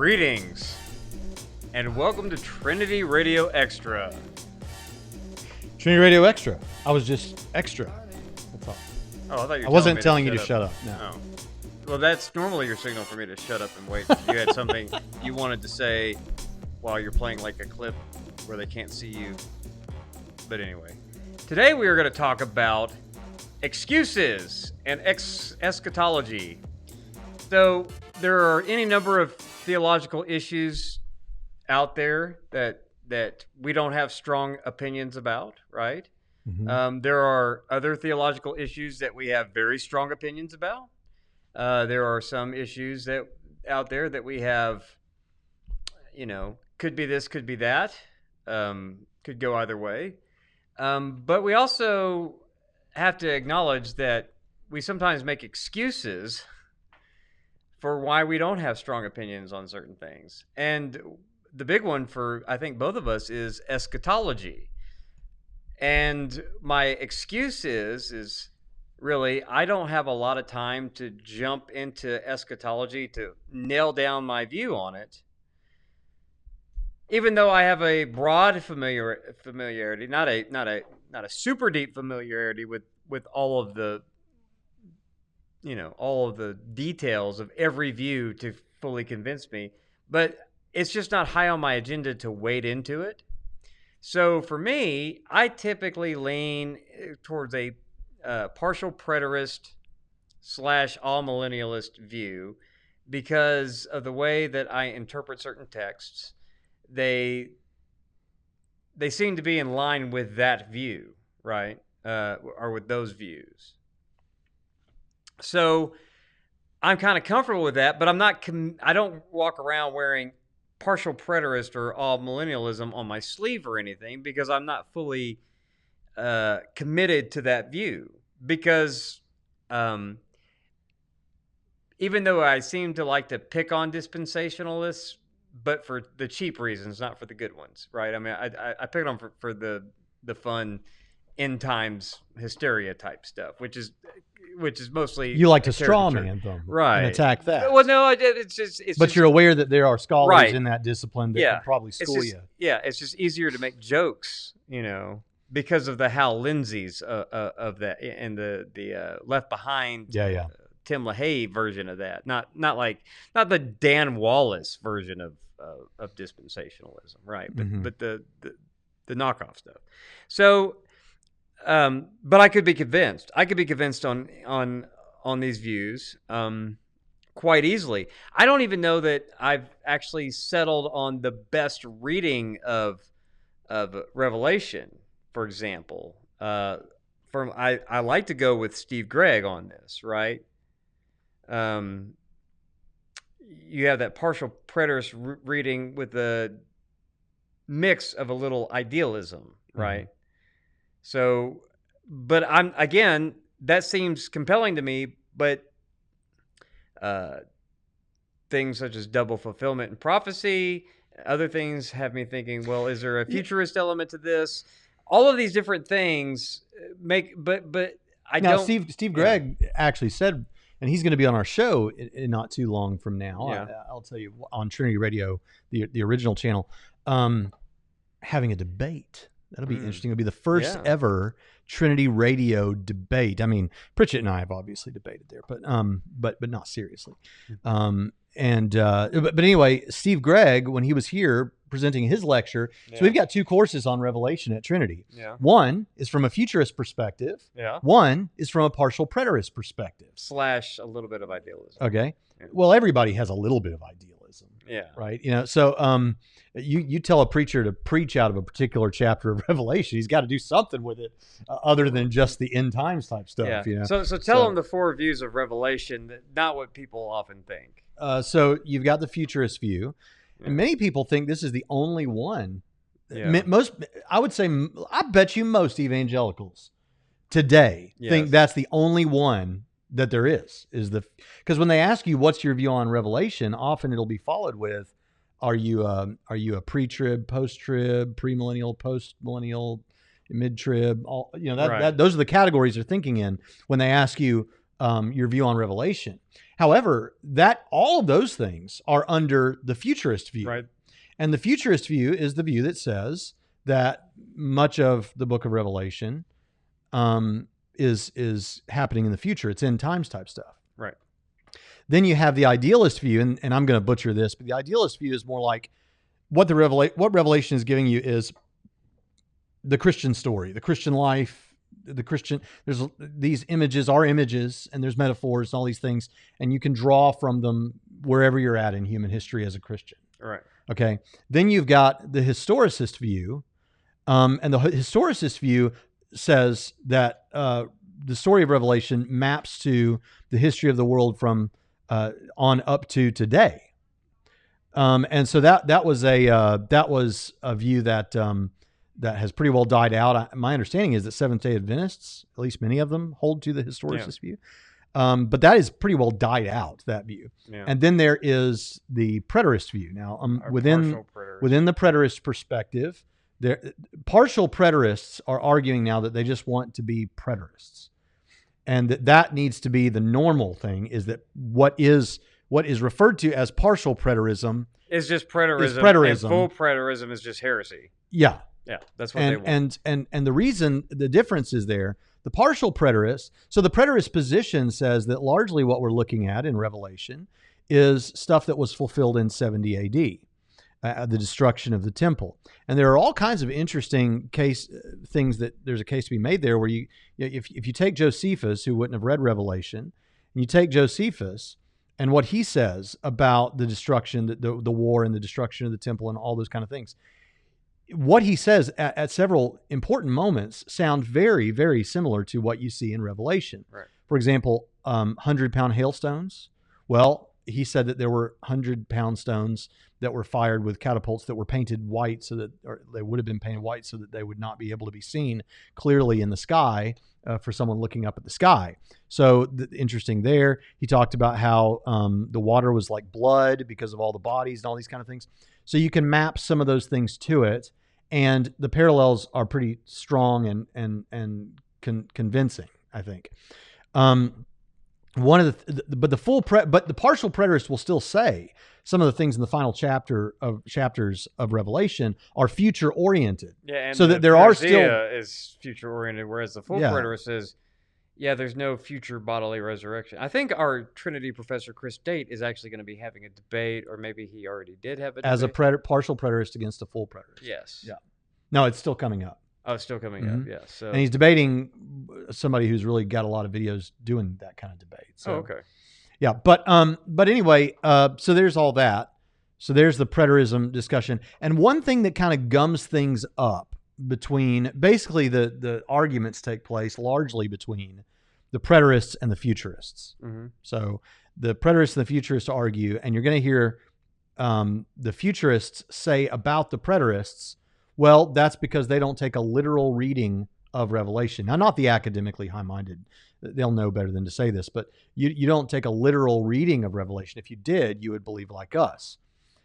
Greetings, and welcome to Trinity Radio Extra. Trinity Radio Extra. I was just extra. That's all. Oh, I thought you were I wasn't telling telling me you to shut up. No. Oh. Well, that's normally your signal for me to shut up and wait. You had something you wanted to say while you're playing like a clip where they can't see you. But anyway, today we are going to talk about excuses and eschatology. So there are any number of theological issues out there that we don't have strong opinions about, right? Mm-hmm. There are other theological issues that we have very strong opinions about. There are some issues that out there that we have, could be this, could be that, could go either way. But we also have to acknowledge that we sometimes make excuses for why we don't have strong opinions on certain things. And the big one for, I think, both of us is eschatology. And my excuse is really, I don't have a lot of time to jump into eschatology to nail down my view on it. Even though I have a broad familiarity, not a super deep familiarity with all of the details of every view to fully convince me, but it's just not high on my agenda to wade into it. So for me, I typically lean towards a partial preterist / all-millennialist view because of the way that I interpret certain texts. They seem to be in line with that view, right? Or with those views. So I'm kind of comfortable with that, but I don't walk around wearing partial preterist or all millennialism on my sleeve or anything because I'm not fully committed to that view. Because even though I seem to like to pick on dispensationalists, but for the cheap reasons, not for the good ones, right? I mean, I pick on for the fun end times hysteria type stuff, which is mostly you like to straw man them, right? And attack that. Well, no, it's just. But you're aware that there are scholars right. in that discipline that can probably school you. Yeah, it's just easier to make jokes, because of the Hal Lindsays of that and the Left Behind. Yeah. Tim LaHaye version of that, not the Dan Wallace version of dispensationalism, right? But the knockoff stuff. So. But I could be convinced. I could be convinced on these views quite easily. I don't even know that I've actually settled on the best reading of Revelation, for example. I like to go with Steve Gregg on this, right? You have that partial preterist reading with a mix of a little idealism, right? So, but that seems compelling to me, but things such as double fulfillment and prophecy, other things have me thinking, well, is there a futurist element to this? All of these different things but I don't. Steve Gregg actually said, and he's going to be on our show in not too long from now. Yeah. I'll tell you, on Trinity Radio, the original channel, having a debate. That'll be interesting. It'll be the first ever Trinity Radio debate. I mean, Pritchett and I have obviously debated there, but not seriously. But anyway, Steve Gregg, when he was here presenting his lecture, so we've got two courses on Revelation at Trinity. Yeah. One is from a futurist perspective. Yeah. One is from a partial preterist perspective. / a little bit of idealism. Okay. Yeah. Well, everybody has a little bit of idealism. Yeah. Right. So you tell a preacher to preach out of a particular chapter of Revelation, he's got to do something with it other than just the end times type stuff. Yeah. So tell them the four views of Revelation, not what people often think. So you've got the futurist view, and many people think this is the only one. Yeah. I bet you most evangelicals today think that's the only one that there is because when they ask you what's your view on Revelation, often it'll be followed with, are you a pre-trib, post-trib, premillennial, post-millennial, mid-trib? Those are the categories they're thinking in when they ask you your view on Revelation. However, that all of those things are under the futurist view. Right. And the futurist view is the view that says that much of the book of Revelation is happening in the future. It's end times type stuff. Right. Then you have the idealist view, and I'm going to butcher this, but the idealist view is more like what Revelation is giving you is the Christian story, the Christian life, there's these images are images, and there's metaphors and all these things, and you can draw from them wherever you're at in human history as a Christian. Right. Okay. Then you've got the historicist view, and the historicist view says that the story of Revelation maps to the history of the world from on up to today. And so that was a view that that has pretty well died out. My understanding is that Seventh-day Adventists, at least many of them, hold to the historicist view. But that is pretty well died out, that view. Yeah. And then there is the preterist view. Now, within the preterist perspective, partial preterists are arguing now that they just want to be preterists, and that needs to be the normal thing. Is that what is referred to as partial preterism is just preterism. And full preterism is just heresy. Yeah. Yeah, that's what they want. And the reason, the difference is there, the partial preterist, so the preterist position says that largely what we're looking at in Revelation is stuff that was fulfilled in 70 AD, the destruction of the temple. And there are all kinds of interesting things that there's a case to be made there where if you take Josephus, who wouldn't have read Revelation, and you take Josephus and what he says about the destruction, the war and the destruction of the temple and all those kind of things, what he says at several important moments sound very, very similar to what you see in Revelation. Right. For example, 100-pound hailstones. Well, he said that there were 100-pound stones that were fired with catapults that were painted white or they would have been painted white so that they would not be able to be seen clearly in the sky for someone looking up at the sky. So interesting there. He talked about how the water was like blood because of all the bodies and all these kind of things. So you can map some of those things to it. And the parallels are pretty strong and convincing, I think. But the partial preterists will still say some of the things in the final chapters of Revelation are future oriented. Yeah, and so that there are still is future oriented, whereas the full preterist says, yeah, there's no future bodily resurrection. I think our Trinity professor, Chris Date, is actually going to be having a debate, or maybe he already did have a debate. As a partial preterist against a full preterist. Yes. Yeah. No, it's still coming up. Oh, it's still coming up, yes. So. And he's debating somebody who's really got a lot of videos doing that kind of debate. So, okay. Yeah, but anyway, so there's all that. So there's the preterism discussion. And one thing that kind of gums things up between, basically the arguments take place largely between the preterists and the futurists. Mm-hmm. So the preterists and the futurists argue, and you're going to hear the futurists say about the preterists, well, that's because they don't take a literal reading of Revelation. Now, not the academically high-minded. They'll know better than to say this, but you don't take a literal reading of Revelation. If you did, you would believe like us.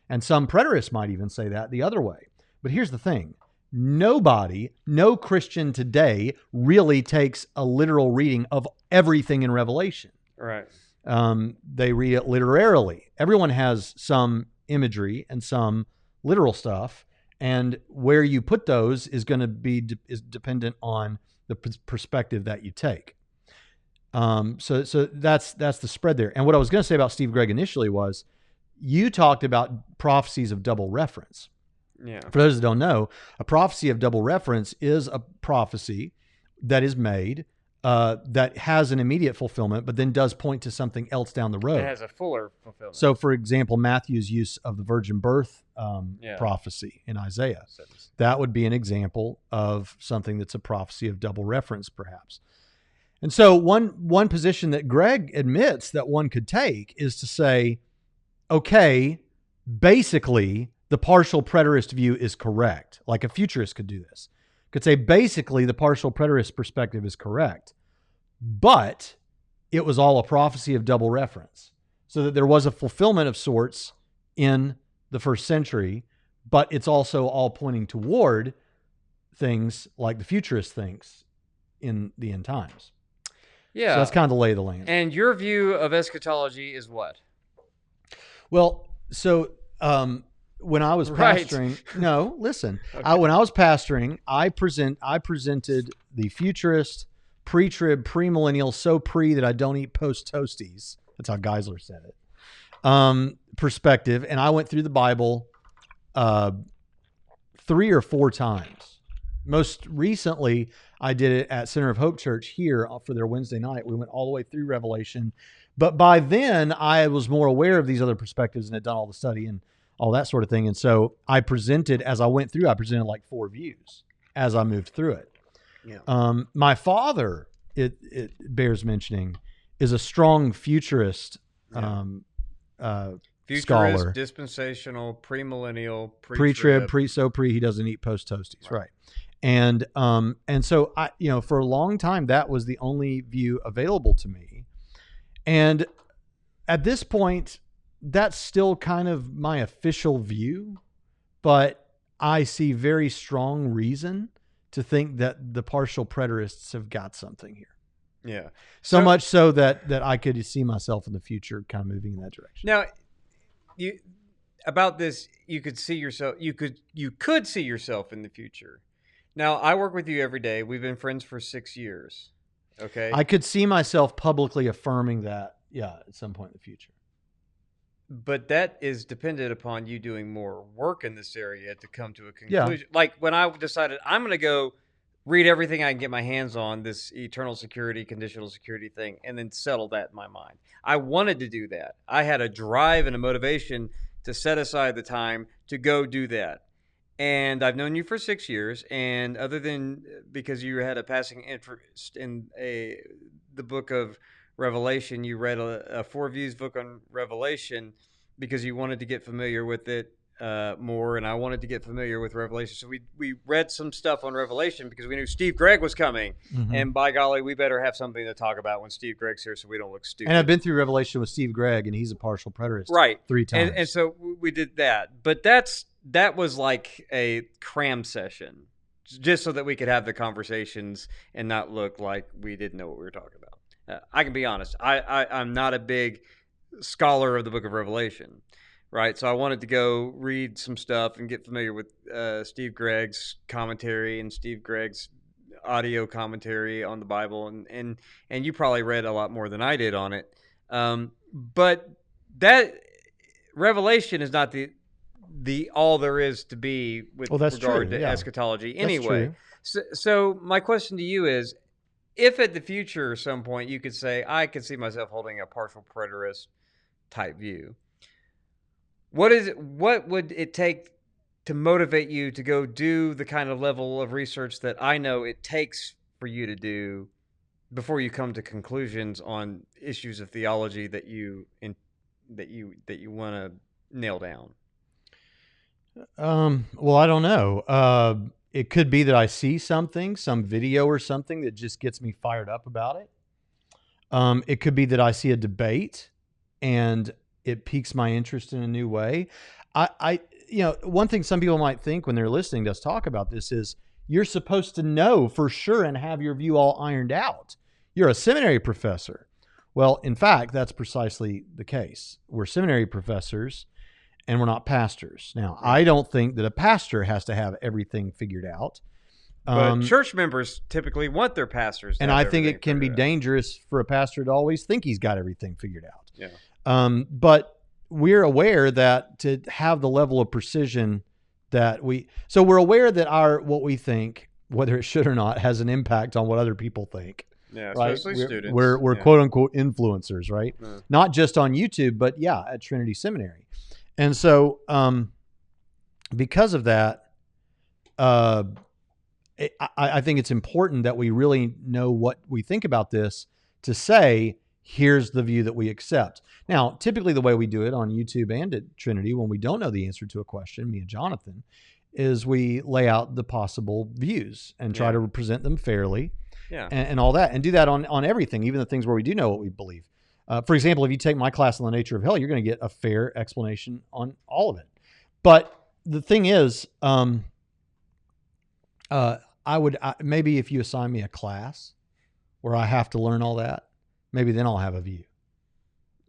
And some preterists might even say that the other way. But here's the thing. No Christian today really takes a literal reading of everything in Revelation. Right. They read it literarily. Everyone has some imagery and some literal stuff, and where you put those is going to be is dependent on the perspective that you take. So that's the spread there. And what I was going to say about Steve Gregg initially was, you talked about prophecies of double reference. Yeah. For those that don't know, a prophecy of double reference is a prophecy that is made that has an immediate fulfillment, but then does point to something else down the road. It has a fuller fulfillment. So, for example, Matthew's use of the virgin birth prophecy in Isaiah, that would be an example of something that's a prophecy of double reference, perhaps. And so one position that Gregg admits that one could take is to say, okay, basically, the partial preterist view is correct. Like a futurist could do this. Could say, basically, the partial preterist perspective is correct. But it was all a prophecy of double reference. So that there was a fulfillment of sorts in the first century, but it's also all pointing toward things like the futurist thinks in the end times. Yeah. So that's kind of the lay of the land. And your view of eschatology is what? Well, so when I was pastoring, no, listen. Okay. When I was pastoring, I presented the futurist, pre-trib, premillennial, so pre that I don't eat post toasties. That's how Geisler said it. Perspective, and I went through the Bible 3 or 4 times. Most recently, I did it at Center of Hope Church here for their Wednesday night. We went all the way through Revelation. But by then, I was more aware of these other perspectives and had done all the study and all that sort of thing. And so I presented, as I went through, I presented like 4 views as I moved through it. Yeah. My father, it bears mentioning, is a strong futurist Futurist, scholar. Dispensational, premillennial, pre-trib, pre. He doesn't eat post toasties, right? And so I, for a long time, that was the only view available to me. And at this point, that's still kind of my official view, but I see very strong reason to think that the partial preterists have got something here. Yeah. So much so that I could see myself in the future kind of moving in that direction. Now, about this, you could see yourself. You could see yourself in the future. Now, I work with you every day. We've been friends for 6 years. Okay. I could see myself publicly affirming that, at some point in the future. But that is dependent upon you doing more work in this area to come to a conclusion. Yeah. Like when I decided I'm going to go read everything I can get my hands on, this eternal security, conditional security thing, and then settle that in my mind. I wanted to do that. I had a drive and a motivation to set aside the time to go do that. And I've known you for 6 years, and other than because you had a passing interest in the book of Revelation, you read a 4 Views book on Revelation because you wanted to get familiar with it more, and I wanted to get familiar with Revelation. So we read some stuff on Revelation because we knew Steve Gregg was coming, and by golly, we better have something to talk about when Steve Gregg's here so we don't look stupid. And I've been through Revelation with Steve Gregg, and he's a partial preterist, 3 times. And so we did that, but that was like a cram session, just so that we could have the conversations and not look like we didn't know what we were talking about. I can be honest. I'm not a big scholar of the book of Revelation, right? So I wanted to go read some stuff and get familiar with Steve Gregg's commentary and Steve Gregg's audio commentary on the Bible. And you probably read a lot more than I did on it. But that Revelation is not the all there is to be with regard to eschatology anyway. So my question to you is, if at the future at some point you could say, I could see myself holding a partial preterist type view, what would it take to motivate you to go do the kind of level of research that I know it takes for you to do before you come to conclusions on issues of theology that you want to nail down? Well, I don't know. It could be that I see something, some video or something that just gets me fired up about it. It could be that I see a debate and it piques my interest in a new way. One thing some people might think when they're listening to us talk about this is you're supposed to know for sure and have your view all ironed out. You're a seminary professor. Well, in fact, that's precisely the case. We're seminary professors and we're not pastors. Now, I don't think that a pastor has to have everything figured out. But church members typically want their pastors to and I think it can be dangerous for a pastor to always think he's got everything figured out. Yeah. But we're aware that to have the level of precision that so we're aware that what we think, whether it should or not, has an impact on what other people think. Yeah, especially students. We're quote unquote influencers, right? Yeah. Not just on YouTube, but at Trinity Seminary. And so, because of that, I think it's important that we really know what we think about this to say, here's the view that we accept. Now, typically the way we do it on YouTube and at Trinity, when we don't know the answer to a question, me and Jonathan, is we lay out the possible views and try to present them fairly and all that, and do that on everything, even the things where we do know what we believe. For example, if you take my class on the nature of hell, you're going to get a fair explanation on all of it. But the thing is, maybe if you assign me a class where I have to learn all that, maybe then I'll have a view.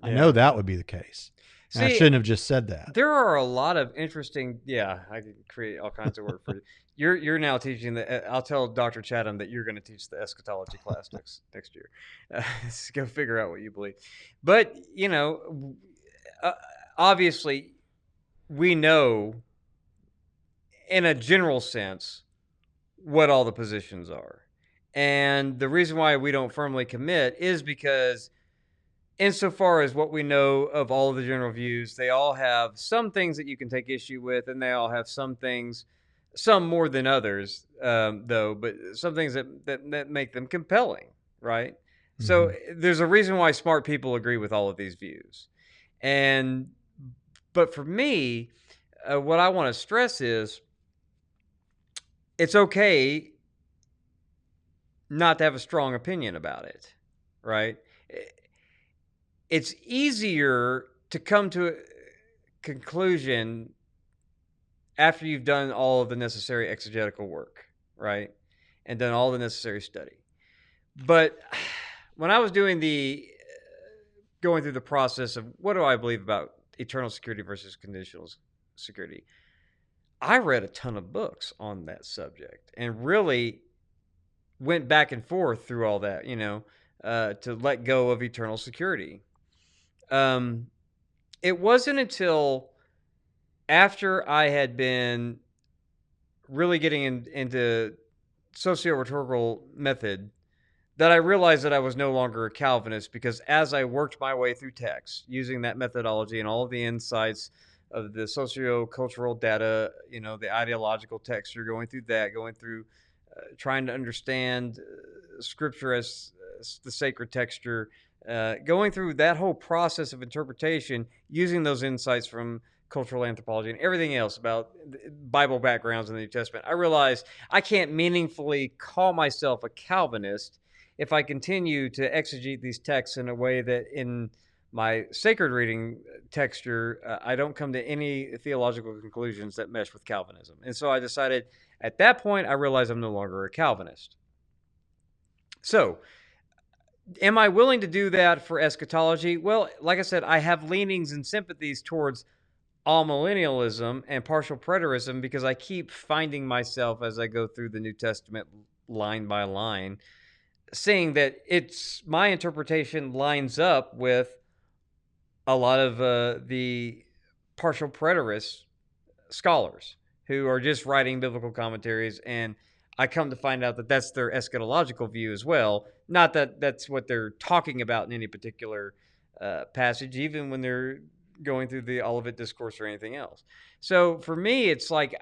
Yeah. I know that would be the case. And I shouldn't have just said that. There are a lot of interesting. Yeah, I could create all kinds of work for you. You're now teaching the. I'll tell Dr. Chatham that you're going to teach the eschatology class next year. Let's go figure out what you believe. But obviously, we know, in a general sense, what all the positions are, and the reason why we don't firmly commit is because, insofar as what we know of all of the general views, they all have some things that you can take issue with, and they all have some things, some more than others, though, but some things that make them compelling, right? Mm-hmm. So there's a reason why smart people agree with all of these views. But for me, what I want to stress is it's okay not to have a strong opinion about it, right? It's easier to come to a conclusion after you've done all of the necessary exegetical work, right? And done all the necessary study. But when I was going through the process of what do I believe about eternal security versus conditional security, I read a ton of books on that subject and really went back and forth through all that, to let go of eternal security. It wasn't until after I had been really getting into socio-rhetorical method that I realized that I was no longer a Calvinist, because as I worked my way through text using that methodology and all of the insights of the socio-cultural data, the ideological texture, going through trying to understand Scripture as the sacred texture, going through that whole process of interpretation, using those insights from cultural anthropology and everything else about Bible backgrounds in the New Testament, I realized I can't meaningfully call myself a Calvinist if I continue to exegete these texts in a way that in my sacred reading texture, I don't come to any theological conclusions that mesh with Calvinism. And so I decided at that point, I realized I'm no longer a Calvinist. So, am I willing to do that for eschatology? Well, like I said, I have leanings and sympathies towards amillennialism and partial preterism because I keep finding myself as I go through the New Testament line by line, saying that my interpretation lines up with a lot of the partial preterist scholars who are just writing biblical commentaries, and I come to find out that that's their eschatological view as well. Not that that's what they're talking about in any particular passage, even when they're going through the Olivet Discourse or anything else. So for me, it's like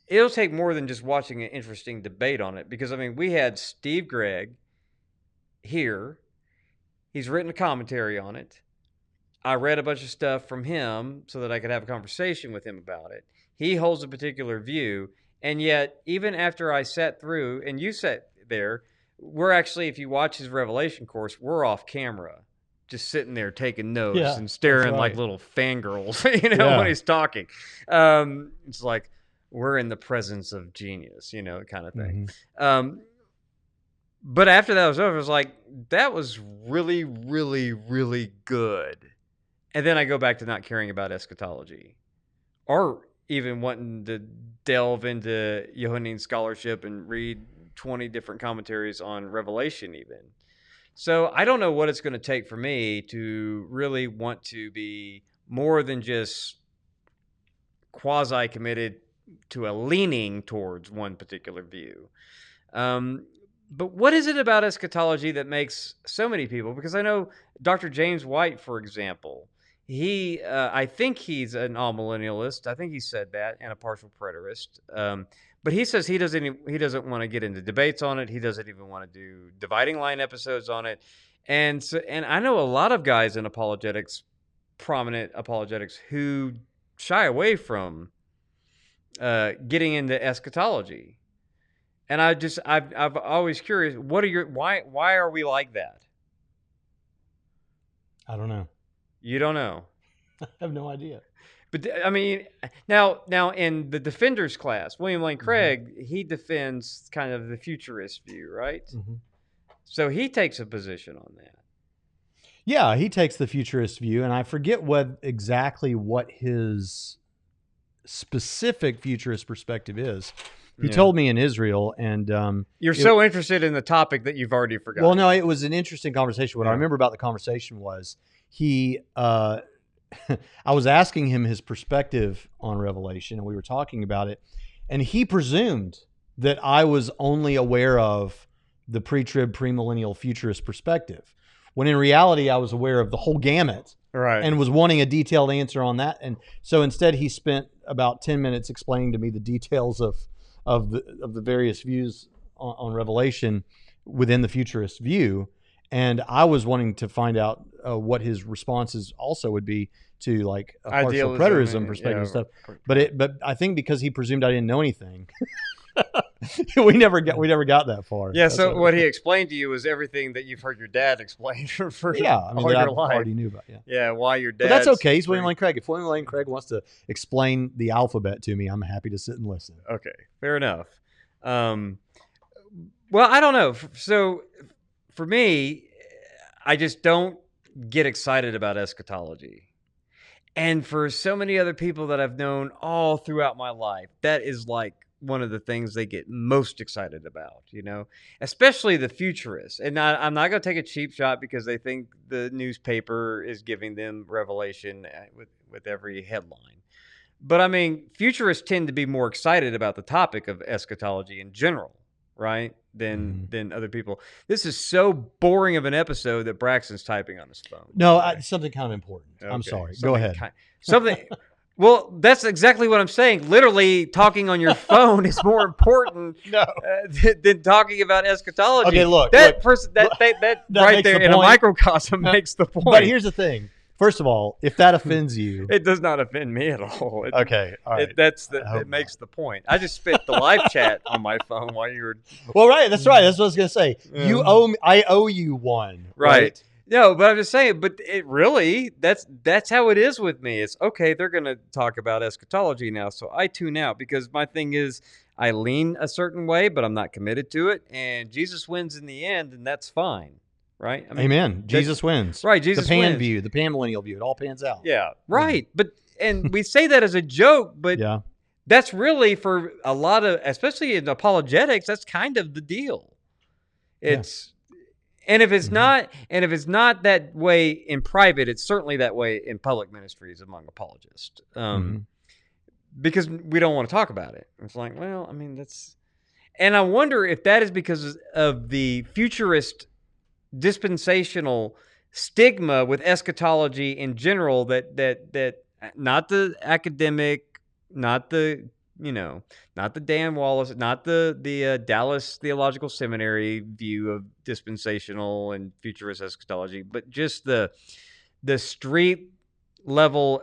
it'll take more than just watching an interesting debate on it, because, we had Steve Gregg here. He's written a commentary on it. I read a bunch of stuff from him so that I could have a conversation with him about it. He holds a particular view, and yet, even after I sat through, and you sat there, we're actually, if you watch his Revelation course, we're off camera, just sitting there taking notes and staring like little fangirls, when he's talking. It's like, we're in the presence of genius, kind of thing. Mm-hmm. But after that was over, it was like, that was really, really, really good. And then I go back to not caring about eschatology, or even wanting to delve into Johannine scholarship and read 20 different commentaries on Revelation even. So I don't know what it's going to take for me to really want to be more than just quasi-committed to a leaning towards one particular view. But what is it about eschatology that makes so many people? Because I know Dr. James White, for example, I think he's an amillennialist. I think he said that, and a partial preterist. But he says he doesn't want to get into debates on it. He doesn't even want to do dividing line episodes on it. And I know a lot of guys in apologetics, prominent apologetics, who shy away from getting into eschatology. And I've always curious, why are we like that? I don't know. You don't know? I have no idea. But now in the Defenders class, William Lane Craig, he defends kind of the futurist view, right? Mm-hmm. So he takes a position on that. Yeah, he takes the futurist view, and I forget exactly what his specific futurist perspective is. He told me in Israel, and you're so interested in the topic that you've already forgotten. Well, no, it was an interesting conversation. What I remember about the conversation was I was asking him his perspective on Revelation, and we were talking about it, and he presumed that I was only aware of the pre-trib, premillennial futurist perspective, when in reality I was aware of the whole gamut, right? And was wanting a detailed answer on that. And so instead, he spent about 10 minutes explaining to me the details of the various views on Revelation within the futurist view, and I was wanting to find out what his responses also would be to like a partial preterism perspective and stuff. But I think because he presumed I didn't know anything, we never got that far. Yeah. So what he explained to you was everything that you've heard your dad explain for all your life. Already knew about. Yeah. Why your dad? But that's okay. He's William Lane Craig. If William Lane Craig wants to explain the alphabet to me, I'm happy to sit and listen. Okay. Fair enough. Well, I don't know. So for me, I just don't get excited about eschatology. And for so many other people that I've known all throughout my life, that is like one of the things they get most excited about, especially the futurists. And I'm not going to take a cheap shot because they think the newspaper is giving them revelation with every headline. But I mean, futurists tend to be more excited about the topic of eschatology in general, right? Than other people. This is so boring of an episode that Braxton's typing on his phone. No, something kind of important. Okay. I'm sorry. Go ahead. Something. Well, that's exactly what I'm saying. Literally, talking on your phone is more important than talking about eschatology. Okay, look. That right there in a microcosm makes the point. But here's the thing. First of all, if that offends you, it does not offend me at all. Okay, all right. It makes the point. I just spit the live chat on my phone while you were. Well, right. That's right. That's what I was gonna say. You owe me. I owe you one. Right. No, but I'm just saying. But it really, that's how it is with me. It's okay. They're gonna talk about eschatology now, so I tune out because my thing is I lean a certain way, but I'm not committed to it, and Jesus wins in the end, and that's fine. Right? I mean, amen. Jesus wins. Right. Jesus wins. The pan view, the panmillennial view, it all pans out. Yeah. Right. And we say that as a joke, but that's really for a lot of, especially in apologetics, that's kind of the deal. It's, and if it's not that way in private, it's certainly that way in public ministries among apologists. Because we don't want to talk about it. It's like, well, I mean, and I wonder if that is because of the futurist dispensational stigma with eschatology in general, that not the academic, not the Dan Wallace, not the Dallas Theological Seminary view of dispensational and futurist eschatology, but just the street level,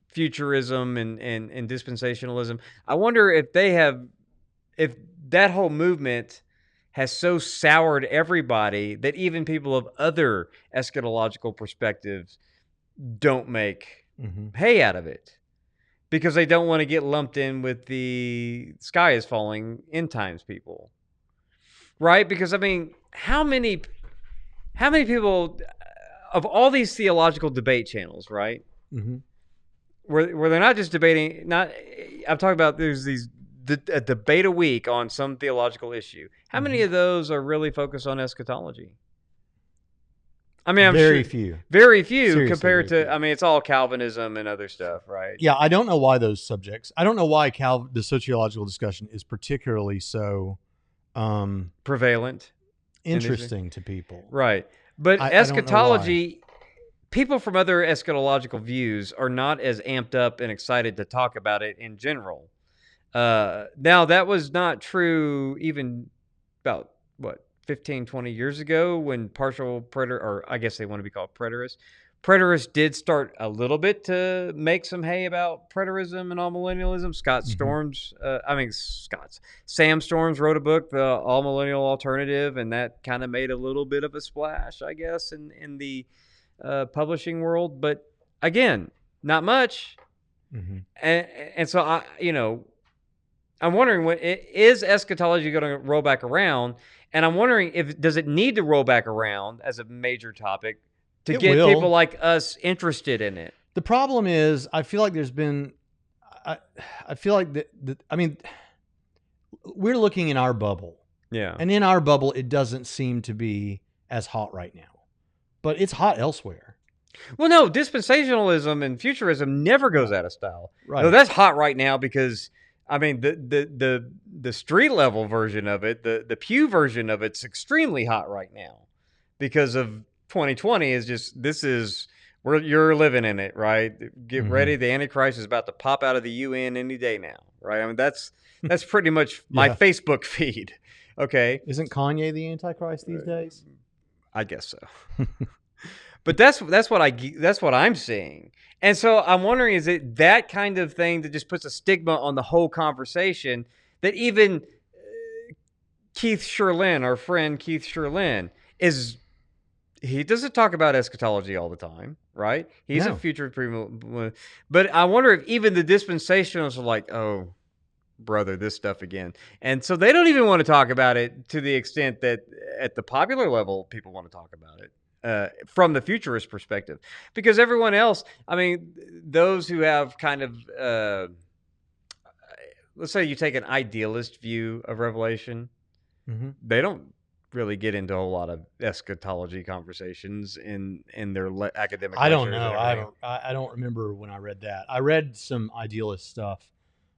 futurism and dispensationalism. I wonder if that whole movement has so soured everybody that even people of other eschatological perspectives don't make hay out of it because they don't want to get lumped in with the sky is falling end times people, right? Because I mean, how many people of all these theological debate channels, right? Where they're not just debating, I'm talking about there's a debate a week on some theological issue. How many of those are really focused on eschatology? I mean, I'm very few. Very few. Seriously, compared to, I mean, it's all Calvinism and other stuff, right? Yeah, I don't know why those subjects. I don't know why the sociological discussion is particularly so prevalent, interesting to people, right? But eschatology, people from other eschatological views are not as amped up and excited to talk about it in general. Now, that was not true even about, 15, 20 years ago when or I guess they want to be called preterists. Preterists did start a little bit to make some hay about preterism and all-millennialism. Sam Storms wrote a book, The All-Millennial Alternative, and that kind of made a little bit of a splash, I guess, in the publishing world. But again, not much. And so, I'm wondering, is eschatology going to roll back around? And I'm wondering, does it need to roll back around as a major topic to get people like us interested in it? The problem is, I feel like there's been, I feel like I mean, we're looking in our bubble. Yeah. And in our bubble, it doesn't seem to be as hot right now. But it's hot elsewhere. Well, no, dispensationalism and futurism never goes out of style. Right. No, that's hot right now because, I mean, the street level version of it, the pew version of it's extremely hot right now because of 2020 is just, you're living in it, right? Get ready. The Antichrist is about to pop out of the UN any day now, right? I mean, that's pretty much my Facebook feed. Okay. Isn't Kanye the Antichrist these days? I guess so. But that's what I'm seeing. And so I'm wondering, is it that kind of thing that just puts a stigma on the whole conversation that even Keith Sherlin, our friend Keith Sherlin, he doesn't talk about eschatology all the time, right? He's a future premillennialist. But I wonder if even the dispensationalists are like, oh, brother, this stuff again. And so they don't even want to talk about it to the extent that at the popular level, people want to talk about it. From the futurist perspective, because everyone else, I mean, those who have kind of, let's say you take an idealist view of Revelation, they don't really get into a whole lot of eschatology conversations in their academic. I don't know. I don't remember when I read that. I read some idealist stuff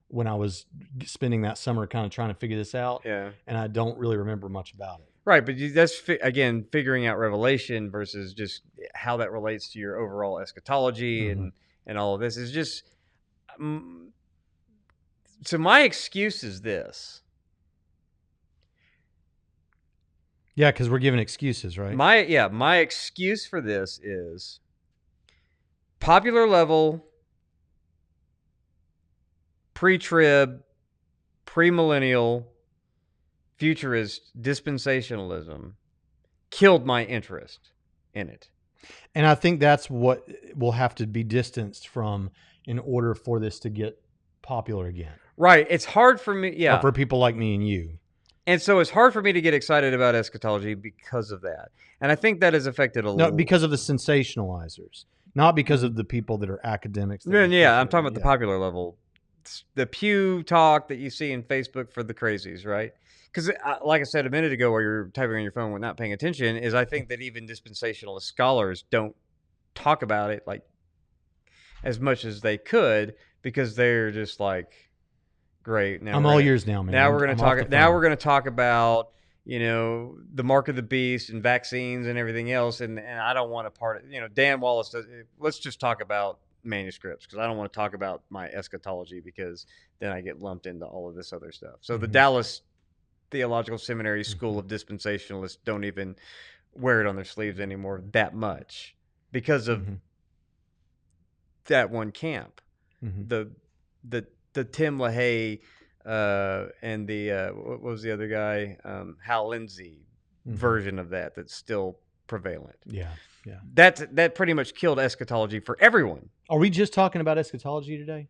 when I was spending that summer kind of trying to figure this out. Yeah. And I don't really remember much about it. Right, but that's, again, figuring out Revelation versus just how that relates to your overall eschatology and all of this is just... So my excuse is this. Yeah, because we're giving excuses, right? My excuse for this is popular level, pre-trib, premillennial, futurist dispensationalism killed my interest in it. And I think that's what will have to be distanced from in order for this to get popular again. Right. It's hard for me. Yeah. Or for people like me and you. And so it's hard for me to get excited about eschatology because of that. And I think that has affected a little. No, because of the sensationalizers, not because of the people that are academics. Yeah, I'm talking about the popular level. The pew talk that you see in Facebook for the crazies, right? Because, like I said a minute ago, while you're typing on your phone with not paying attention, is I think that even dispensationalist scholars don't talk about it like as much as they could because they're just like, great. Now I'm all ears now, man. Now we're going to talk. Now we're going to talk about the mark of the beast and vaccines and everything else, and I don't want to part. Dan Wallace does. Let's just talk about manuscripts because I don't want to talk about my eschatology because then I get lumped into all of this other stuff. So the Dallas Theological Seminary School of Dispensationalists don't even wear it on their sleeves anymore that much because of that one camp. The Tim LaHaye and the what was the other guy, Hal Lindsey version of that's still prevalent. Yeah. That pretty much killed eschatology for everyone. Are we just talking about eschatology today?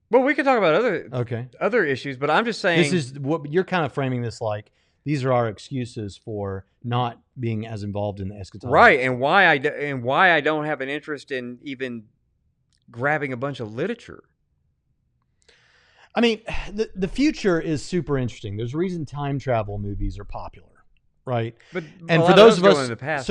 Well, we could talk about other issues, but I'm just saying this is what you're kind of framing this like. These are our excuses for not being as involved in the eschatology, right? And why I don't have an interest in even grabbing a bunch of literature. I mean, the future is super interesting. There's a reason time travel movies are popular, right? But and for those of us, in the past,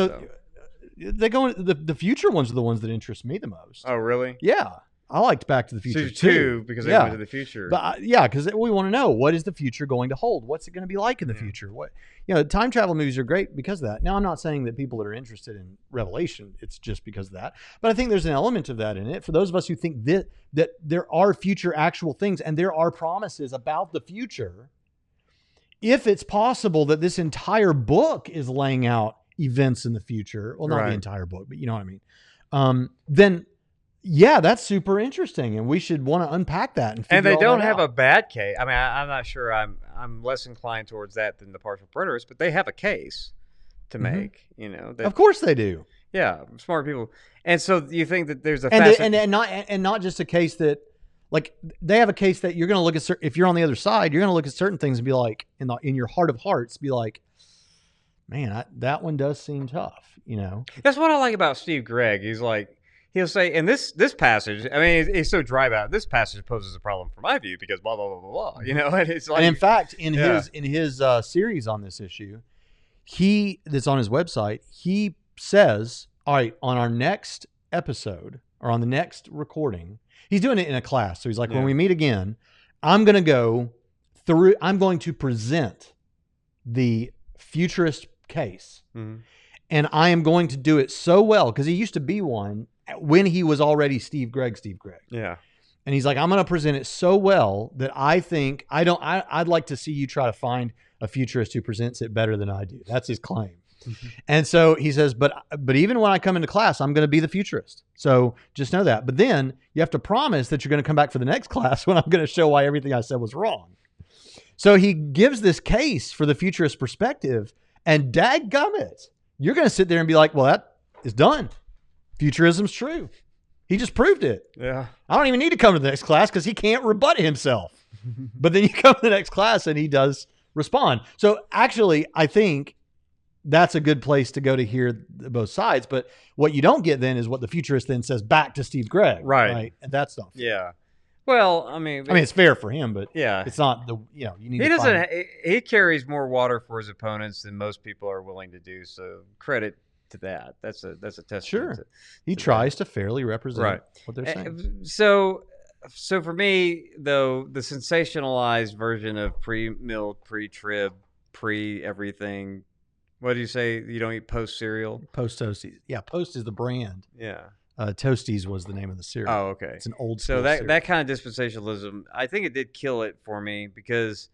they go. The future ones are the ones that interest me the most. Oh, really? Yeah, I liked Back to the Future too because they went to the future. But because we want to know what is the future going to hold. What's it going to be like in the future? What time travel movies are great because of that. Now, I'm not saying that people that are interested in Revelation, it's just because of that. But I think there's an element of that in it for those of us who think that there are future actual things and there are promises about the future. If it's possible that this entire book is laying out events in the future, well, not the entire book, but you know what I mean, then yeah, that's super interesting, and we should want to unpack that. And they don't have a bad case. I mean, I'm not sure. I'm less inclined towards that than the partial preterists, but they have a case to make. Of course they do. Yeah, smart people. And so you think that there's a and not just a case that like they have a case that you're going to look at, if you're on the other side, you're going to look at certain things and be like, in your heart of hearts, be like, man, that one does seem tough, you know? That's what I like about Steve Gregg. He's like, he'll say, in this passage, I mean, he's so dry about it. This passage poses a problem from my view because blah, blah, blah, blah, blah. You know, and it's like. And in fact, in his series on this issue, that's on his website, he says, all right, on our next episode or on the next recording, he's doing it in a class. So he's like, when we meet again, I'm going to present the futurist case. Mm-hmm. And I am going to do it so well, because he used to be one when he was already Steve Gregg. Yeah. And he's like, I'm going to present it so well that I think I'd like to see you try to find a futurist who presents it better than I do. That's his claim. Mm-hmm. And so he says, but even when I come into class, I'm going to be the futurist. So just know that. But then you have to promise that you're going to come back for the next class when I'm going to show why everything I said was wrong. So he gives this case for the futurist perspective, and dadgummit, you're going to sit there and be like, well, that is done. Futurism's true. He just proved it. Yeah. I don't even need to come to the next class because he can't rebut himself. But then you come to the next class and he does respond. So actually, I think that's a good place to go to hear both sides. But what you don't get then is what the futurist then says back to Steve Gregg. Right. And that's not fair. Yeah. Well, I mean, it's fair for him, but yeah, it's not you need. He doesn't. He carries more water for his opponents than most people are willing to do. So credit to that. That's a testament. Sure. He tries to fairly represent what they're saying. So for me, though, the sensationalized version of pre-milled, pre-trib, pre-everything. What do you say? You don't eat post-cereal? Post-Toasties. Yeah, Post is the brand. Yeah. Toasties was the name of the cereal. Oh, okay. It's an old school cereal. That kind of dispensationalism, I think it did kill it for me because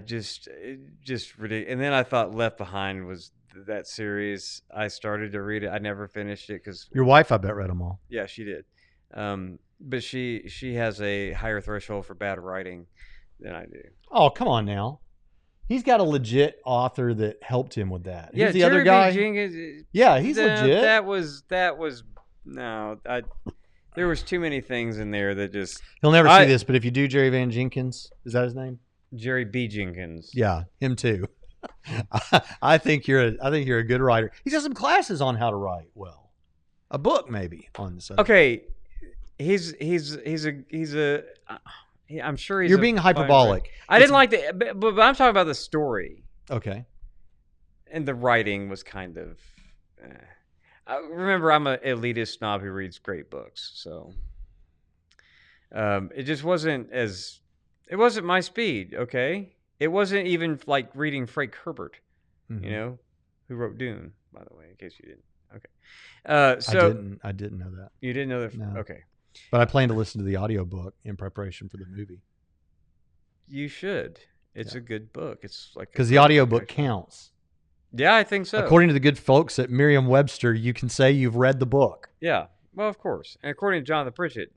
just ridiculous. And then I thought Left Behind was that series. I started to read it. I never finished it because your wife, I bet, read them all. Yeah, she did. But she has a higher threshold for bad writing than I do. Oh, come on now. He's got a legit author that helped him with that. Yeah, who's the other guy? Jenkins, yeah, he's legit. That was no. There was too many things in there that just. He'll never see this, but if you do Jerry Van Jenkins, is that his name? Jerry B. Jenkins. Yeah, him too. I think you're a good writer. He's got some classes on how to write well. A book maybe on the subject. Okay, he's a. I'm sure he's. You're being hyperbolic. I didn't like the, but I'm talking about the story. Okay. And the writing was kind of. Remember, I'm an elitist snob who reads great books, so. It just wasn't as. It wasn't my speed. Okay, it wasn't even like reading Frank Herbert, mm-hmm. You know, who wrote Dune, by the way, in case you didn't. Okay. So I didn't know that. You didn't know that. No. Okay. But I plan to listen to the audiobook in preparation for the movie. You should. It's a good book. It's like because the audiobook counts. Yeah, I think so. According to the good folks at Merriam-Webster, you can say you've read the book. Yeah. Well, of course. And according to Jonathan Pritchett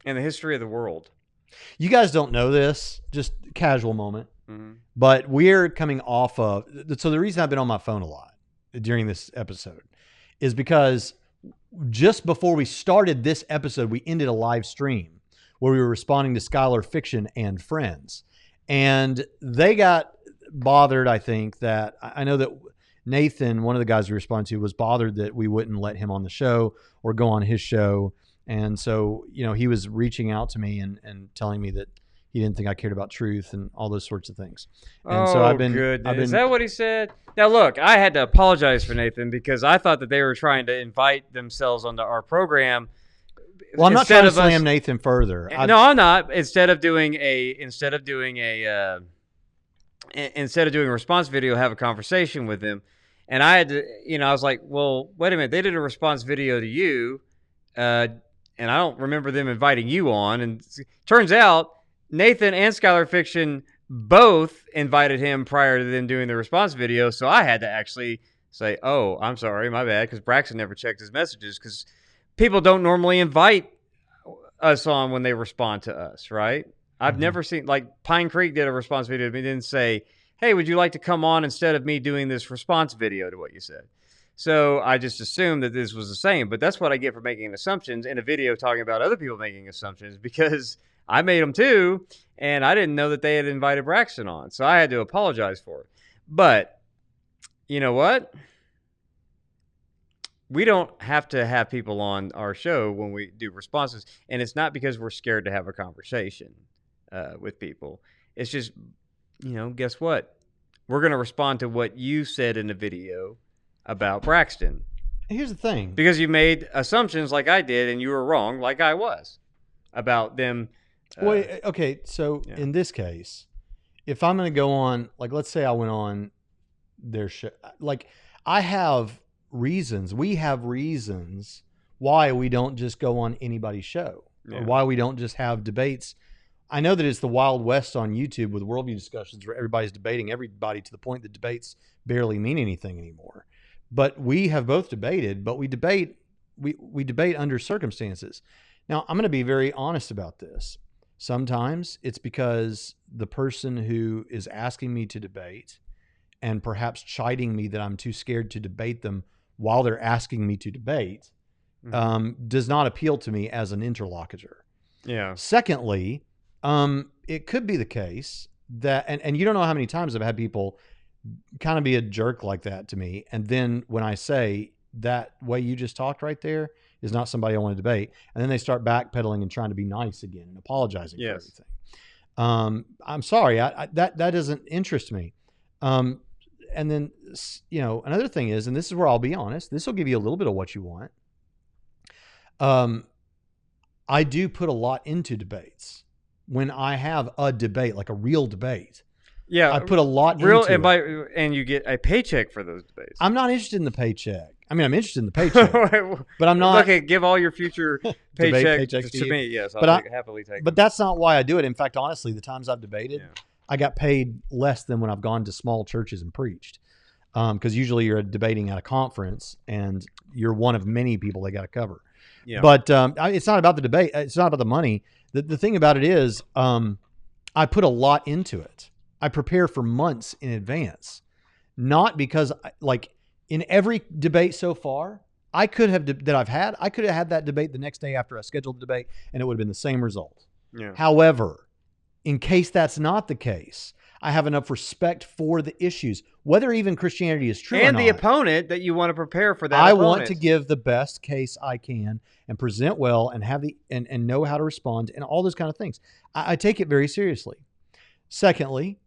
and the history of the world. You guys don't know this, just casual moment. Mm-hmm. But we're coming off of. So the reason I've been on my phone a lot during this episode is because just before we started this episode, we ended a live stream where we were responding to Scholar Fiction and Friends. And they got bothered, I think, that I know that Nathan, one of the guys we responded to, was bothered that we wouldn't let him on the show or go on his show. And so, he was reaching out to me and telling me that he didn't think I cared about truth and all those sorts of things. And so I've been, is that what he said? Now, look, I had to apologize for Nathan because I thought that they were trying to invite themselves onto our program. Well, I'm not trying to slam Nathan further. No, I'm not. Instead of doing a response video, have a conversation with him. And I had to, I was like, well, wait a minute. They did a response video to you, and I don't remember them inviting you on. And turns out Nathan and Scholar Fiction both invited him prior to them doing the response video. So I had to actually say, oh, I'm sorry, my bad, because Braxton never checked his messages because people don't normally invite us on when they respond to us, right? I've never seen, like Pine Creek did a response video to me, didn't say, hey, would you like to come on instead of me doing this response video to what you said? So I just assumed that this was the same, but that's what I get for making assumptions in a video talking about other people making assumptions, because I made them too, and I didn't know that they had invited Braxton on, so I had to apologize for it. But you know what? We don't have to have people on our show when we do responses, and it's not because we're scared to have a conversation with people. It's just, guess what? We're going to respond to what you said in the video about Braxton. Here's the thing. Because you made assumptions like I did, and you were wrong like I was about them. Okay, so in this case, if I'm going to go on, like, let's say I went on their show, like, we have reasons why we don't just go on anybody's show, or why we don't just have debates. I know that it's the Wild West on YouTube with worldview discussions where everybody's debating everybody to the point that debates barely mean anything anymore. But we have both debated, but we debate under circumstances. Now, I'm going to be very honest about this. Sometimes it's because the person who is asking me to debate and perhaps chiding me that I'm too scared to debate them while they're asking me to debate does not appeal to me as an interlocutor. Yeah. Secondly, it could be the case that, and you don't know how many times I've had people kind of be a jerk like that to me. And then when I say that way you just talked right there is not somebody I want to debate, and then they start backpedaling and trying to be nice again and apologizing for everything. I'm sorry, that doesn't interest me. And then, another thing is, and this is where I'll be honest, this will give you a little bit of what you want. I do put a lot into debates. When I have a debate, like a real debate, I put a lot into it. And you get a paycheck for those debates. I'm not interested in the paycheck. I mean, I'm interested in the paycheck, but I'm not. Okay, give all your future paychecks to me. Yes, I'll happily take But that's not why I do it. In fact, honestly, the times I've debated, I got paid less than when I've gone to small churches and preached. Because usually you're debating at a conference and you're one of many people they got to cover. Yeah. But it's not about the debate. It's not about the money. The thing about it is I put a lot into it. I prepare for months in advance. Not because, like, in every debate so far, I could have had that debate the next day after I scheduled the debate, and it would have been the same result. Yeah. However, in case that's not the case, I have enough respect for the issues, whether even Christianity is true or not. And the opponent that you want to prepare for that I opponent. want to give the best case I can and present well and have and know how to respond and all those kind of things. I take it very seriously. Secondly,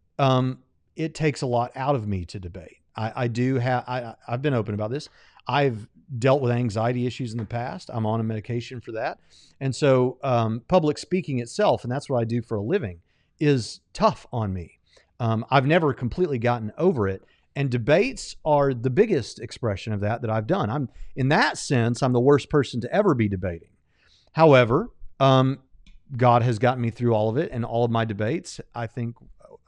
it takes a lot out of me to debate. I've been open about this. I've dealt with anxiety issues in the past. I'm on a medication for that. And so public speaking itself, and that's what I do for a living, is tough on me. I've never completely gotten over it. And debates are the biggest expression of that I've done. In that sense, I'm the worst person to ever be debating. However, God has gotten me through all of it, and all of my debates, I think,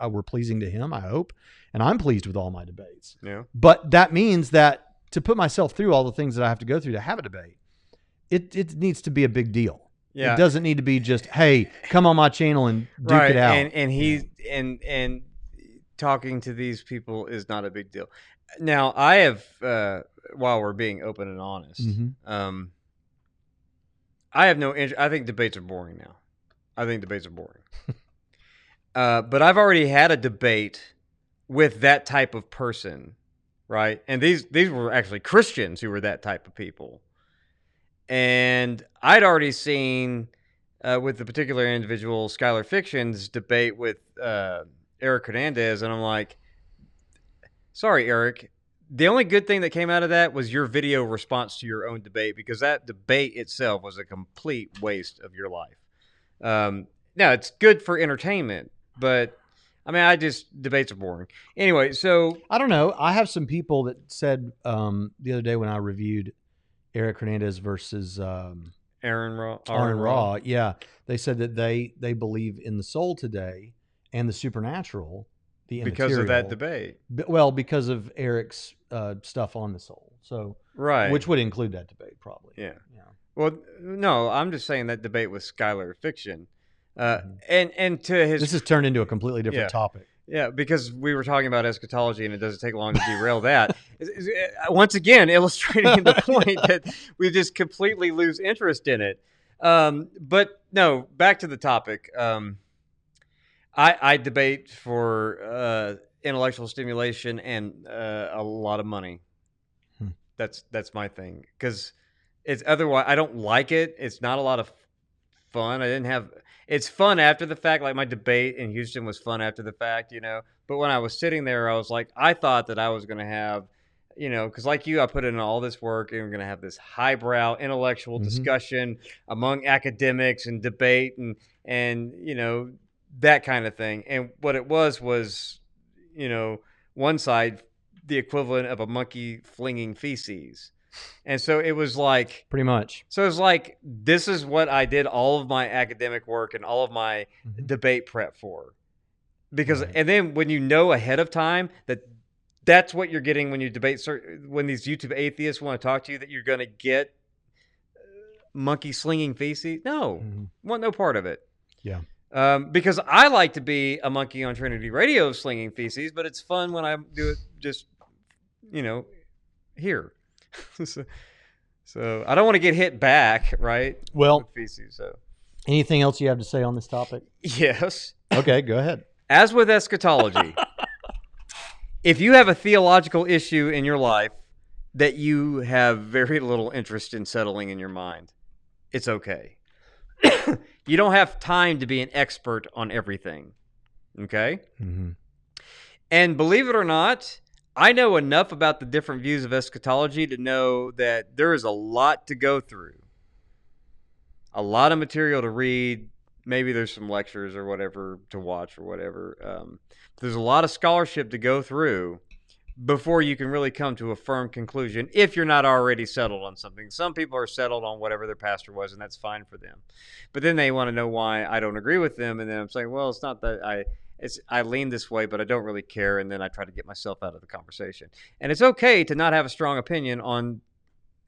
were pleasing to him, I hope. And I'm pleased with all my debates. Yeah. But that means that to put myself through all the things that I have to go through to have a debate, it needs to be a big deal. Yeah. It doesn't need to be just, hey, come on my channel and duke it out. And talking to these people is not a big deal. Now, I have, while we're being open and honest, I have no interest. I think debates are boring now. But I've already had a debate with that type of person, right? And these were actually Christians who were that type of people. And I'd already seen, with the particular individual, Skylar Fiction's debate with Eric Hernandez, and I'm like, sorry, Eric. The only good thing that came out of that was your video response to your own debate, because that debate itself was a complete waste of your life. Now, it's good for entertainment, but I mean, debates are boring. Anyway, so I don't know. I have some people that said the other day when I reviewed Eric Hernandez versus Aaron Raw. Yeah, they said that they believe in the soul today and the supernatural, the immaterial, because of that debate. Well, because of Eric's stuff on the soul, so which would include that debate probably. Yeah. Well, no, I'm just saying that debate with Skylar Fiction, and to his. This has turned into a completely different topic. Yeah, because we were talking about eschatology, and it doesn't take long to derail that. Once again, illustrating the point that we just completely lose interest in it. But no, back to the topic. I debate for intellectual stimulation and a lot of money. That's my thing, because it's otherwise I don't like it. It's not a lot of fun. It's fun after the fact. Like my debate in Houston was fun after the fact, But when I was sitting there, I was like, I thought that I was going to have, because like you, I put in all this work and we're going to have this highbrow intellectual discussion among academics and debate and that kind of thing. And what it was, one side, the equivalent of a monkey flinging feces. And so it was like pretty much. So it was like, this is what I did all of my academic work and all of my debate prep for. Because and then when you know ahead of time that that's what you're getting when you debate, when these YouTube atheists want to talk to you, that you're going to get monkey slinging feces. No, want no part of it. Yeah. Because I like to be a monkey on Trinity Radio slinging feces, but it's fun when I do it just, here. So I don't want to get hit back, right? Well, with feces, so. Anything else you have to say on this topic? Yes. Okay, go ahead. As with eschatology, if you have a theological issue in your life that you have very little interest in settling in your mind, it's okay. You don't have time to be an expert on everything, okay? And believe it or not, I know enough about the different views of eschatology to know that there is a lot to go through, a lot of material to read. Maybe there's some lectures or whatever to watch or whatever. There's a lot of scholarship to go through before you can really come to a firm conclusion if you're not already settled on something. Some people are settled on whatever their pastor was, and that's fine for them. But then they want to know why I don't agree with them, and then I'm saying, well, it's not that I lean this way, but I don't really care, and then I try to get myself out of the conversation. And it's okay to not have a strong opinion on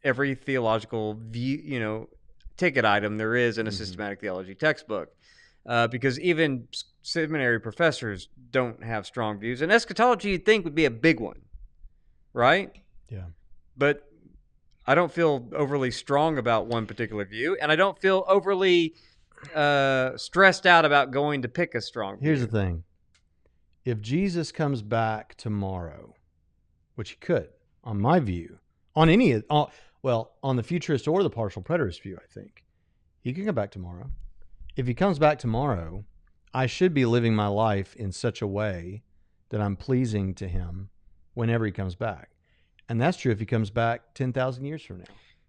every theological view, ticket item there is in a systematic theology textbook, because even seminary professors don't have strong views. And eschatology, you'd think, would be a big one, right? Yeah. But I don't feel overly strong about one particular view, and I don't feel overly stressed out about going to pick a strong view. Here's the thing. If Jesus comes back tomorrow, which he could, on my view, on the futurist or the partial preterist view, I think, he can come back tomorrow. If he comes back tomorrow, I should be living my life in such a way that I'm pleasing to him whenever he comes back. And that's true if he comes back 10,000 years from now.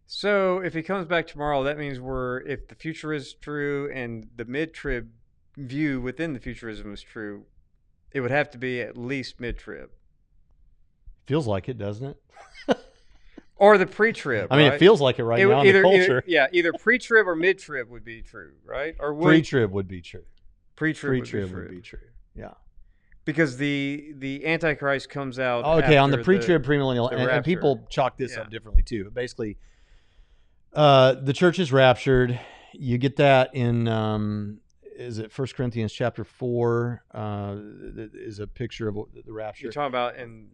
So if he comes back tomorrow, that means if the future is true and the mid-trib view within the futurism is true, it would have to be at least mid-trib. Feels like it, doesn't it? Or the pre-trib. I mean, right? It feels like it right now in the culture. Either pre-trib or mid-trib would be true, right? Or pre-trib would be true. Pre-trib would be true. Yeah. Because the Antichrist comes out. Okay, on the pre-trib, premillennial, and people chalk this up differently too. But basically, the church is raptured. You get that in is it 1 Corinthians chapter 4? Is a picture of the rapture. You're talking about in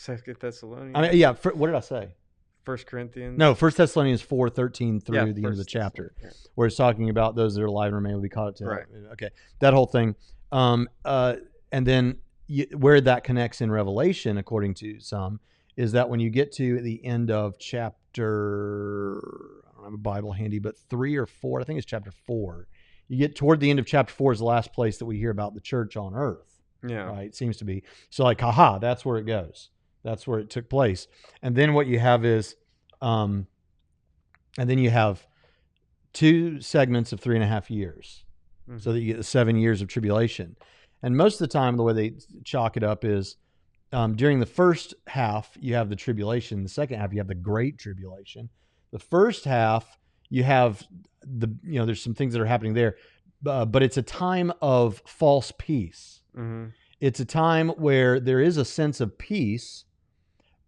2 Thessalonians. I mean, yeah. What did I say? 1 Corinthians. No, 1 Thessalonians 4:13 through the end of the chapter, where it's talking about those that are alive and remain will be caught up to. Right. Okay, that whole thing. And then where that connects in Revelation, according to some, is that when you get to the end of chapter, I don't have a Bible handy, but 3 or 4, I think it's chapter 4. You get toward the end of chapter 4 is the last place that we hear about the church on earth. Yeah. Right. It seems to be. So like, that's where it goes. That's where it took place. And then what you have is, and then you have 2 segments of 3.5 years. So that you get the 7 years of tribulation. And most of the time, the way they chalk it up is during the first half, you have the tribulation. The second half, you have the great tribulation. The first half, you have there's some things that are happening there, but it's a time of false peace. It's a time where there is a sense of peace,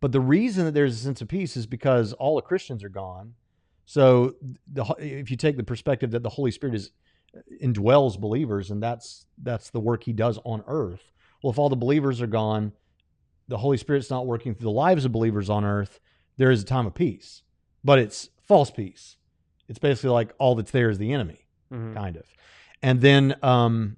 but the reason that there's a sense of peace is because all the Christians are gone. So if you take the perspective that the Holy Spirit indwells believers, and that's the work he does on earth, well, if all the believers are gone, the Holy Spirit's not working through the lives of believers on earth, there is a time of peace. But it's false peace. It's basically like all that's there is the enemy, kind of. And then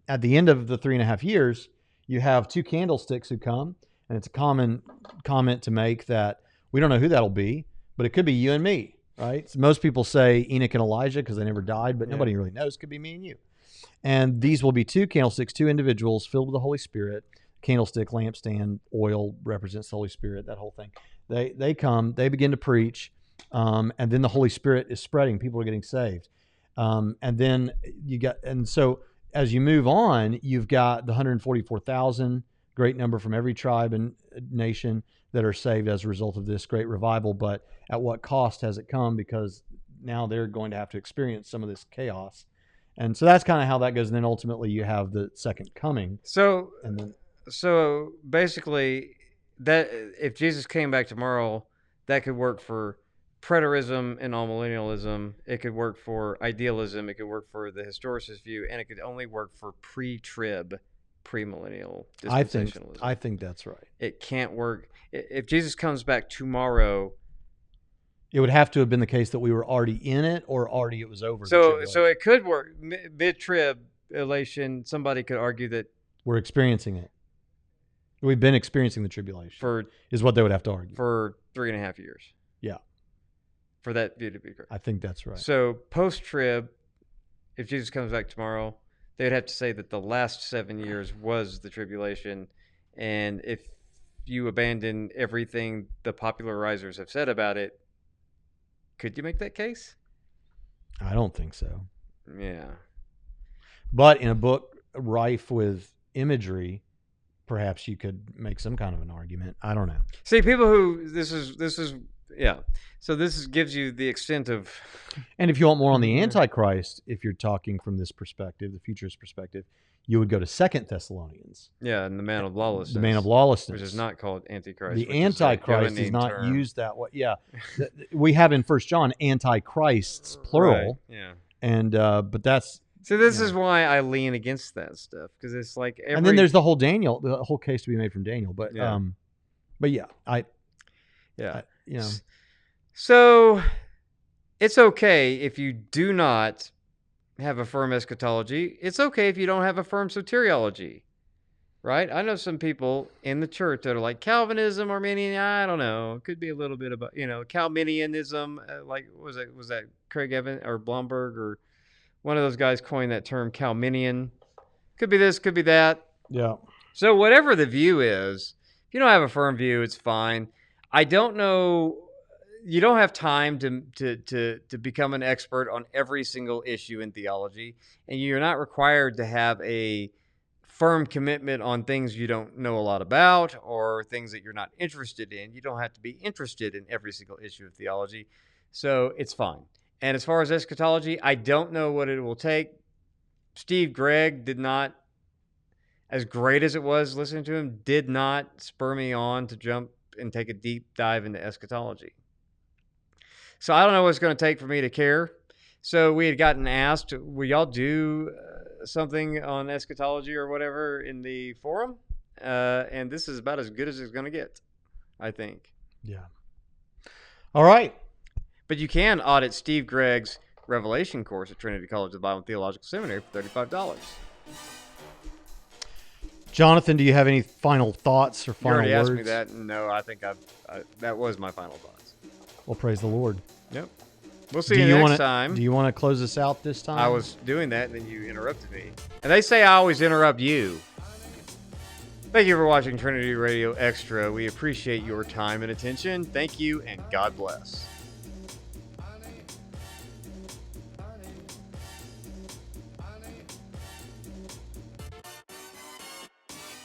at the end of the 3.5 years, you have two candlesticks who come, and it's a common comment to make that we don't know who that'll be, but it could be you and me, right? So most people say Enoch and Elijah because they never died, but nobody really knows. It could be me and you. And these will be two candlesticks, two individuals filled with the Holy Spirit. Candlestick, lampstand, oil represents the Holy Spirit, that whole thing. They come, they begin to preach, and then the Holy Spirit is spreading. People are getting saved. And then so as you move on, you've got the 144,000, great number from every tribe and nation that are saved as a result of this great revival. But at what cost has it come? Because now they're going to have to experience some of this chaos. And so that's kind of how that goes. And then ultimately you have the second coming. So basically, that if Jesus came back tomorrow, that could work for preterism and all-millennialism. It could work for idealism. It could work for the historicist view, and it could only work for pre-trib, premillennial dispensationalism. I think that's right. It can't work. If Jesus comes back tomorrow, it would have to have been the case that we were already in it, or already it was over. So it could work mid-tribulation. Somebody could argue that we're experiencing it. We've been experiencing the tribulation. Is what they would have to argue for 3.5 years. Yeah. For that view to be correct. I think that's right. So post-trib, if Jesus comes back tomorrow, they would have to say that the last 7 years was the tribulation. And if you abandon everything the popularizers have said about it, could you make that case? I don't think so. Yeah. But in a book rife with imagery, perhaps you could make some kind of an argument. I don't know. See, people who this is yeah. So gives you the extent of. And if you want more on the Antichrist, if you're talking from this perspective, the futurist perspective, you would go to 2 Thessalonians. Yeah, and the man of lawlessness. The man of lawlessness, which is not called Antichrist. The Antichrist is not used that way. Yeah, we have in 1 John Antichrists plural. Right. Yeah, and but that's. So this is why I lean against that stuff, because it's like and then there's the whole case to be made from Daniel, but So it's okay if you do not have a firm eschatology. It's okay if you don't have a firm soteriology, right? I know some people in the church that are like Calvinism, Arminian. I don't know. It could be a little bit about Calminianism. Like was that Craig Evans or Blomberg or one of those guys coined that term, Calminian. Could be this, could be that. Yeah. So whatever the view is, if you don't have a firm view, it's fine. I don't know. You don't have time to become an expert on every single issue in theology, and you're not required to have a firm commitment on things you don't know a lot about or things that you're not interested in. You don't have to be interested in every single issue of theology, so it's fine. And as far as eschatology, I don't know what it will take. Steve Gregg did not, as great as it was listening to him, did not spur me on to jump and take a deep dive into eschatology. So I don't know what it's going to take for me to care. So we had gotten asked, will y'all do something on eschatology or whatever in the forum? And this is about as good as it's going to get, I think. Yeah. All right. But you can audit Steve Gregg's Revelation course at Trinity College of the Bible and Theological Seminary for $35. Jonathan, do you have any final thoughts or final words? You already asked me that. No, I think that was my final thoughts. Well, praise the Lord. Yep. We'll see you next time. Do you want to close this out this time? I was doing that, and then you interrupted me. And they say I always interrupt you. Thank you for watching Trinity Radio Extra. We appreciate your time and attention. Thank you, and God bless.